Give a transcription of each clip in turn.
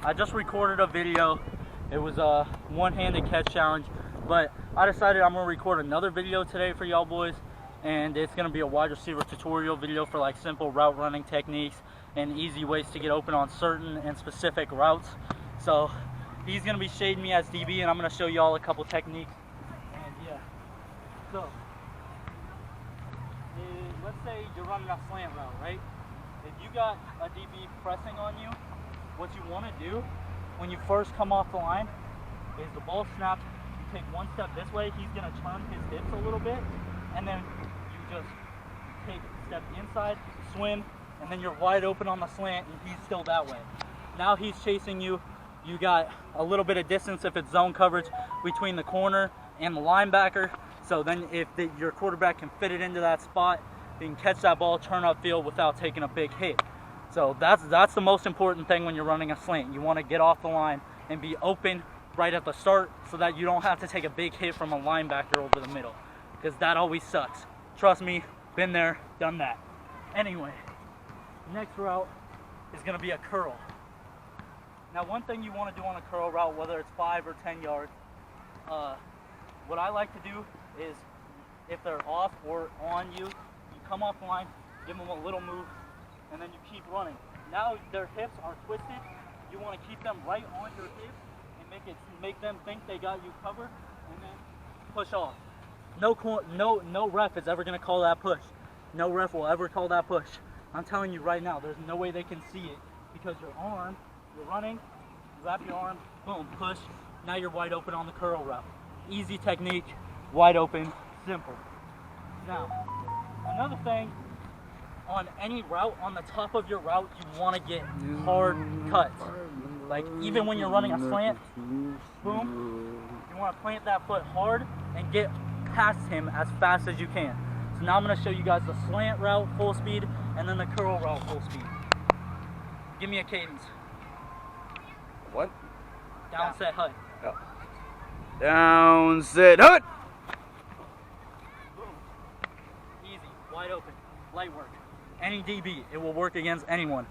I just recorded a video. It was a one-handed catch challenge, but I decided I'm gonna record another video today for y'all boys, and it's gonna be a wide receiver tutorial video for like simple route running techniques and easy ways to get open on certain and specific routes. So he's gonna be shading me as DB, and I'm gonna show y'all a couple techniques. And yeah, so let's say you're running a slant route, right? If you got a DB pressing on you, what you want to do when you first come off the line is the ball snaps, you take one step this way, he's going to turn his hips a little bit, and then you just take a step inside, swim, and then you're wide open on the slant, and he's still that way. Now he's chasing you. You got a little bit of distance if it's zone coverage between the corner and the linebacker, so then if your quarterback can fit it into that spot, you can catch that ball, turn upfield without taking a big hit. So that's the most important thing when you're running a slant. You want to get off the line and be open right at the start so that you don't have to take a big hit from a linebacker over the middle, because that always sucks. Trust me, been there, done that. Anyway, next route is going to be a curl. Now, one thing you want to do on a curl route, whether it's 5 or 10 yards, what I like to do is if they're off or on you, come off the line, give them a little move, and then you keep running. Now their hips are twisted. You want to keep them right on your hips and make them think they got you covered, and then push off. No ref is ever going to call that push. No ref will ever call that push. I'm telling you right now, there's no way they can see it, because your arm, you're running, wrap your arm, boom, push. Now you're wide open on the curl route. Easy technique, wide open, simple. Now, another thing, on any route, on the top of your route, you want to get hard cuts. Like, even when you're running a slant, boom, you want to plant that foot hard and get past him as fast as you can. So now I'm going to show you guys the slant route full speed and then the curl route full speed. Give me a cadence. What? Down, set, hut. Oh. Down, set, hut! Easy, wide open, light work. Any DB, it will work against anyone.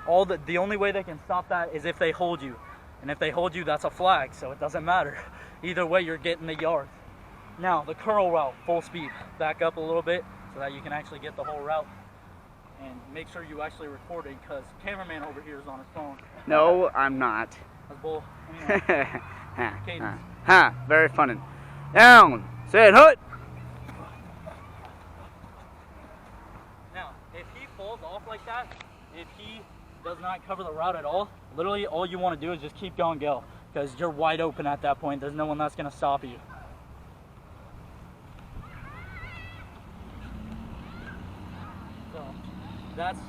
The only way they can stop that is if they hold you. And if they hold you, that's a flag, so it doesn't matter. Either way, you're getting the yards. Now, the curl route, full speed. Back up a little bit so that you can actually get the whole route. And make sure you actually record it, because cameraman over here is on his phone. No, I'm not. That's bull. Anyway, cadence. Very funny. Down, set, hut! Now, if he falls off like that, if he does not cover the route at all, literally all you want to do is just keep going, go, because you're wide open at that point. There's no one that's going to stop you. So that's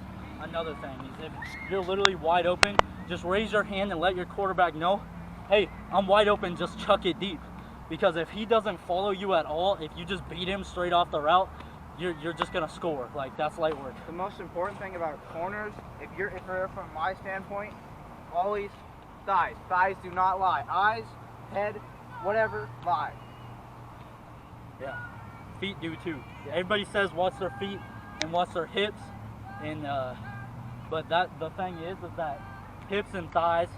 another thing, is if you're literally wide open, just raise your hand and let your quarterback know, hey, I'm wide open, just chuck it deep. Because if he doesn't follow you at all, if you just beat him straight off the route, you're just gonna score. Like, that's light work. The most important thing about corners, if you're from my standpoint, always thighs. Thighs do not lie. Eyes, head, whatever, lie. Yeah. Feet do too. Everybody says watch their feet and watch their hips, and but the thing is that hips and thighs,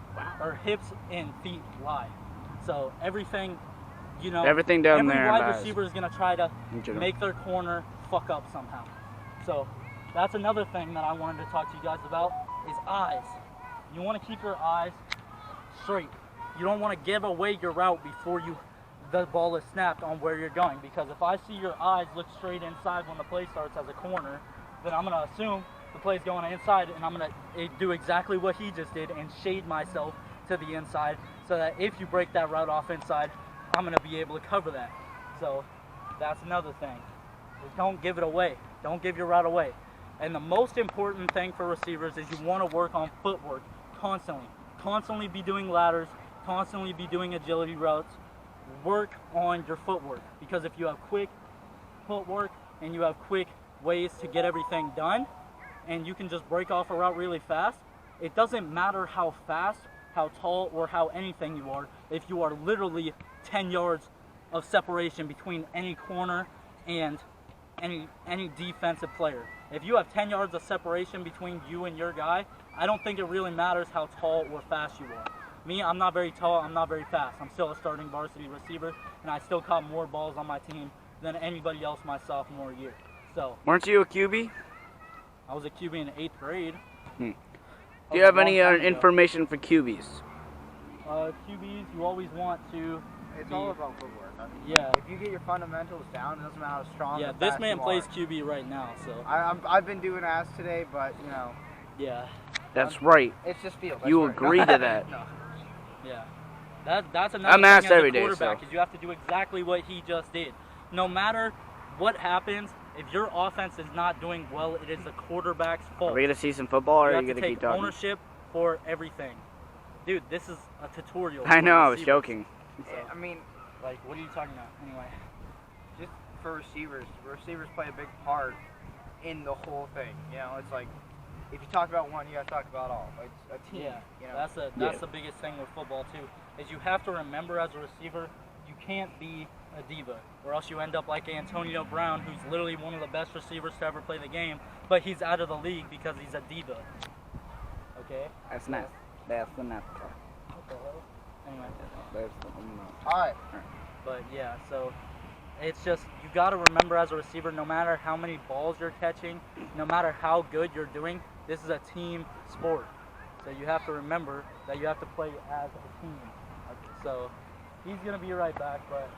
or hips and feet lie. So everything, you know, everything down every there. wide receiver is gonna try to make their corner fuck up somehow. So that's another thing that I wanted to talk to you guys about, is eyes. You want to keep your eyes straight. You don't want to give away your route before the ball is snapped on where you're going, because if I see your eyes look straight inside when the play starts as a corner, then I'm gonna assume the play's going inside, and I'm gonna do exactly what he just did and shade myself to the inside, so that if you break that route off inside, I'm gonna be able to cover that. So that's another thing. Don't give it away. Don't give your route away. And the most important thing for receivers is you want to work on footwork constantly. Constantly be doing ladders, constantly be doing agility routes. Work on your footwork, because if you have quick footwork and you have quick ways to get everything done, and you can just break off a route really fast, it doesn't matter how fast, how tall, or how anything you are, if you are literally 10 yards of separation between any corner and any defensive player. If you have 10 yards of separation between you and your guy, I don't think it really matters how tall or fast you are. Me, I'm not very tall, I'm not very fast. I'm still a starting varsity receiver, and I still caught more balls on my team than anybody else my sophomore year. So, Weren't you a QB? I was a QB in 8th grade. Do That you was have a long any time ago. information for QBs? QBs, you always want to. It's all about footwork. I mean, Yeah. if you get your fundamentals down, it doesn't matter how strong. Yeah, or this fast man you plays are. QB right now, so I've been doing ass today, but you know, yeah, That's right. it's just field. You That's right. agree to that. No. yeah. That's another I'm thing asked as a every day, quarterback so. is you have to do exactly what he just did. No matter what happens, if your offense is not doing well, it is the quarterback's Are fault. we gonna see some football, or You are you have to gonna keep take talking? ownership for everything. Dude, this is a tutorial. I for know. I was receivers. joking. So, I mean, like, what are you talking about? Anyway. just for receivers play a big part in the whole thing. You know, it's like if you talk about one, you got to talk about all. It's a team. Yeah, You know, that's the biggest thing with football too. Is you have to remember as a receiver, you can't be a diva, or else you end up like Antonio Brown, who's literally one of the best receivers to ever play the game, but he's out of the league because he's a diva. Okay. That's not. That's the not. What the hell? Anyway, That's the. all right. but yeah, so it's just you got to remember as a receiver, no matter how many balls you're catching, no matter how good you're doing, this is a team sport. So you have to remember that you have to play as a team. So he's gonna be right back, but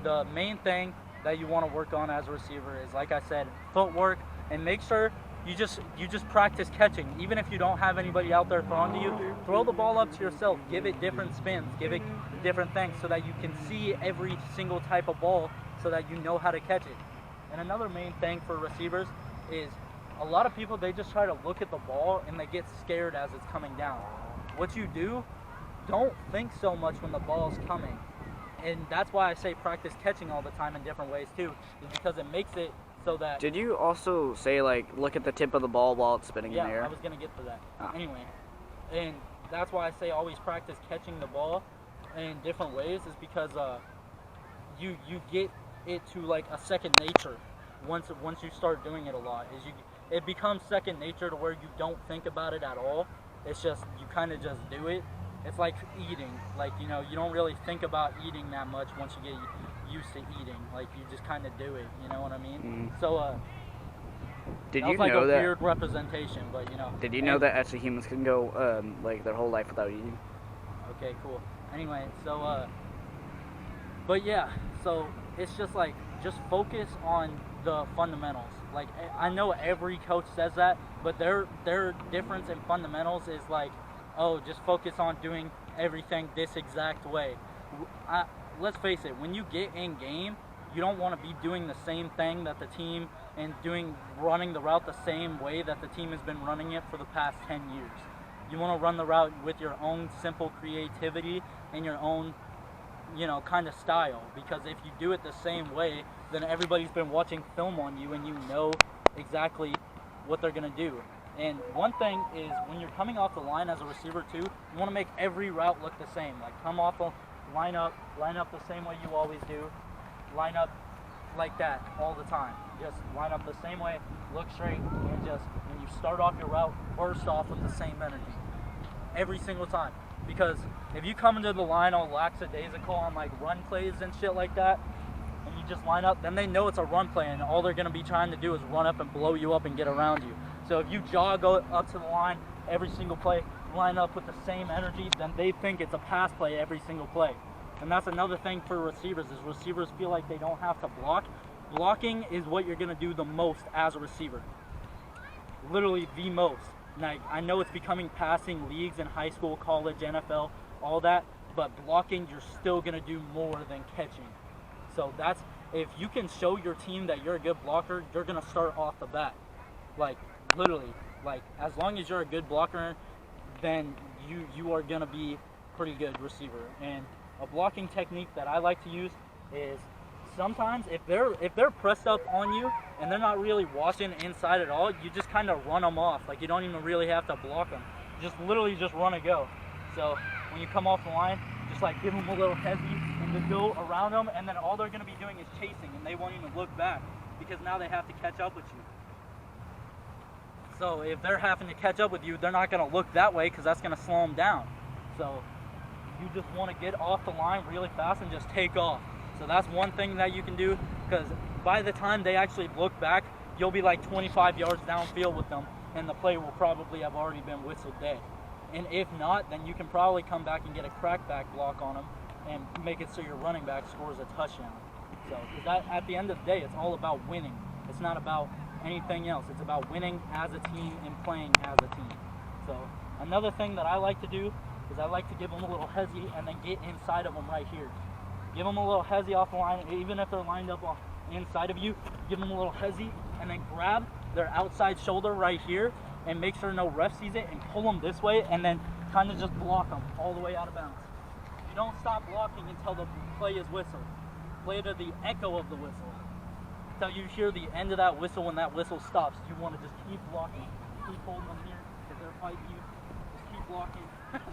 the main thing that you want to work on as a receiver is, like I said, footwork, and make sure you just practice catching. Even if you don't have anybody out there throwing to you, throw the ball up to yourself, give it different spins, give it different things so that you can see every single type of ball so that you know how to catch it. And another main thing for receivers is a lot of people, they just try to look at the ball and they get scared as it's coming down. What you do, don't think so much when the ball's coming. And that's why I say practice catching all the time in different ways too, is because it makes it so that... Did you also say, like, look at the tip of the ball while it's spinning in the Yeah, air? I was going to get to that. Ah. Anyway, and that's why I say always practice catching the ball in different ways, is because you get it to like a second nature once you start doing it a lot. It becomes second nature to where you don't think about it at all. It's just, you kind of just do it. It's like eating. Like, you know, you don't really think about eating that much once you get used to eating. Like, you just kind of do it. You know what I mean? So, Did that you was like know a that? weird representation, but you know. Did you know that actually humans can go like their whole life without eating? Okay, cool. Anyway, so, but yeah, so it's just like, just focus on the fundamentals. Like, I know every coach says that, but their difference in fundamentals is like, oh, just focus on doing everything this exact way. Let's face it, when you get in game, you don't want to be doing the same thing that the team and running the route the same way that the team has been running it for the past 10 years. You want to run the route with your own simple creativity and your own, you know, kind of style. Because if you do it the same way, then everybody's been watching film on you and you know exactly what they're going to do. And one thing is, when you're coming off the line as a receiver too, you want to make every route look the same. Like, come off the line up the same way you always do. Line up like that all the time. Just line up the same way, look straight, and just, when you start off your route, burst off with the same energy. Every single time. Because if you come into the line all lackadaisical on like run plays and shit like that, and you just line up, then they know it's a run play, and all they're going to be trying to do is run up and blow you up and get around you. So if you jog up to the line every single play, line up with the same energy, then they think it's a pass play every single play. And that's another thing for receivers, is receivers feel like they don't have to block. Blocking is what you're going to do the most as a receiver. Literally the most. Like, I know it's becoming passing leagues in high school, college, NFL, all that, but blocking, you're still going to do more than catching. So that's, if you can show your team that you're a good blocker, you're going to start off the bat. Like, literally, like, as long as you're a good blocker, then you are going to be pretty good receiver. And a blocking technique that I like to use is, sometimes if they're pressed up on you and they're not really watching inside at all, you just kind of run them off. Like, you don't even really have to block them. Just literally just run and go. So when you come off the line, just like give them a little heavy and just go around them, and then all they're going to be doing is chasing, and they won't even look back because now they have to catch up with you. So if they're having to catch up with you, they're not going to look that way because that's going to slow them down. So you just want to get off the line really fast and just take off. So that's one thing that you can do, because by the time they actually look back, you'll be like 25 yards downfield with them, and the play will probably have already been whistled dead. And if not, then you can probably come back and get a crackback block on them and make it so your running back scores a touchdown. So that, at the end of the day, it's all about winning. It's not about anything else. It's about winning as a team and playing as a team. So another thing that I like to do is I like to give them a little hezzy and then get inside of them right here. Give them a little hezzy off the line, even if they're lined up on inside of you, give them a little hezzy and then grab their outside shoulder right here and make sure no ref sees it and pull them this way and then kind of just block them all the way out of bounds. You don't stop blocking until the play is whistled. Play to the echo of the whistle. Until you hear the end of that whistle. When that whistle stops, you want to just keep blocking. Keep holding them here. If they're fighting you, just keep blocking.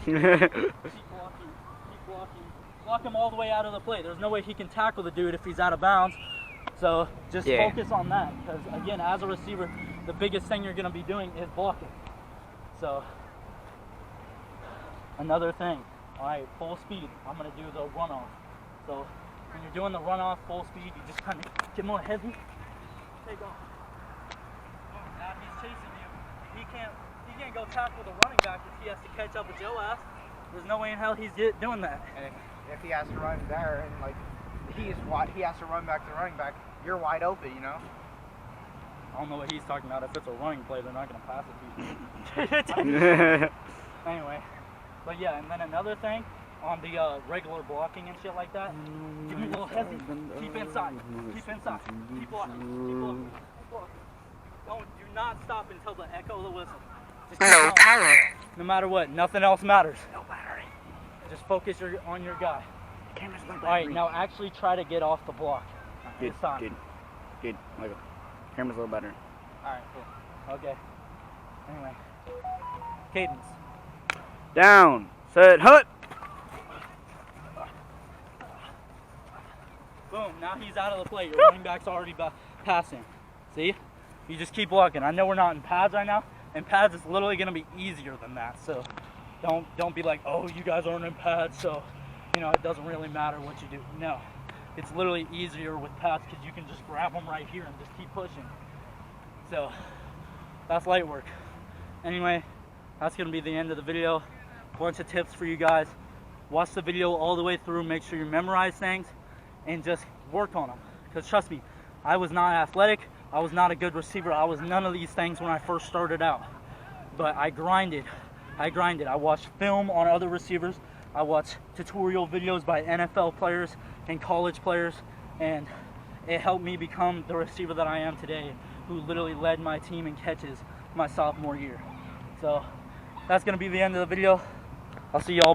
Keep blocking. Keep blocking. Block him all the way out of the play. There's no way he can tackle the dude if he's out of bounds. So just focus on that. Because again, as a receiver, the biggest thing you're going to be doing is blocking. So another thing. All right, full speed. I'm going to do the runoff. So when you're doing the runoff full speed, you just kind of get more heavy. Take off. Now he's chasing you. He can't go tackle the running back if he has to catch up with your ass. There's no way in hell he's doing that. And if he has to run there and like he has to run back to the running back, you're wide open, you know. I don't know what he's talking about. If it's a running play, they're not going to pass it to you. Anyway, but yeah, and then another thing on the regular blocking and shit like that, give me a little heavy. Keep inside. Keep inside. Keep blocking. Keep blocking. Keep blocking. Do not stop until the echo of the whistle. Just keep going. No matter what, nothing else matters. No battery. Just focus on your guy. Camera's not All right, now actually try to get off the block. Good, This time. good. Like, camera's a little better. All right, cool. Okay. Anyway, cadence. Down, set, hut. Boom, now he's out of the play. Your running back's already passing. See? You just keep walking. I know we're not in pads right now. In pads, it's literally going to be easier than that. So don't be like, oh, you guys aren't in pads, so, you know, it doesn't really matter what you do. No. It's literally easier with pads because you can just grab them right here and just keep pushing. So that's light work. Anyway, that's going to be the end of the video. Bunch of tips for you guys. Watch the video all the way through. Make sure you memorize things and just work on them. Because trust me, I was not athletic. I was not a good receiver. I was none of these things when I first started out. But I grinded. I watched film on other receivers. I watched tutorial videos by NFL players and college players. And it helped me become the receiver that I am today, who literally led my team in catches my sophomore year. So that's going to be the end of the video. I'll see y'all.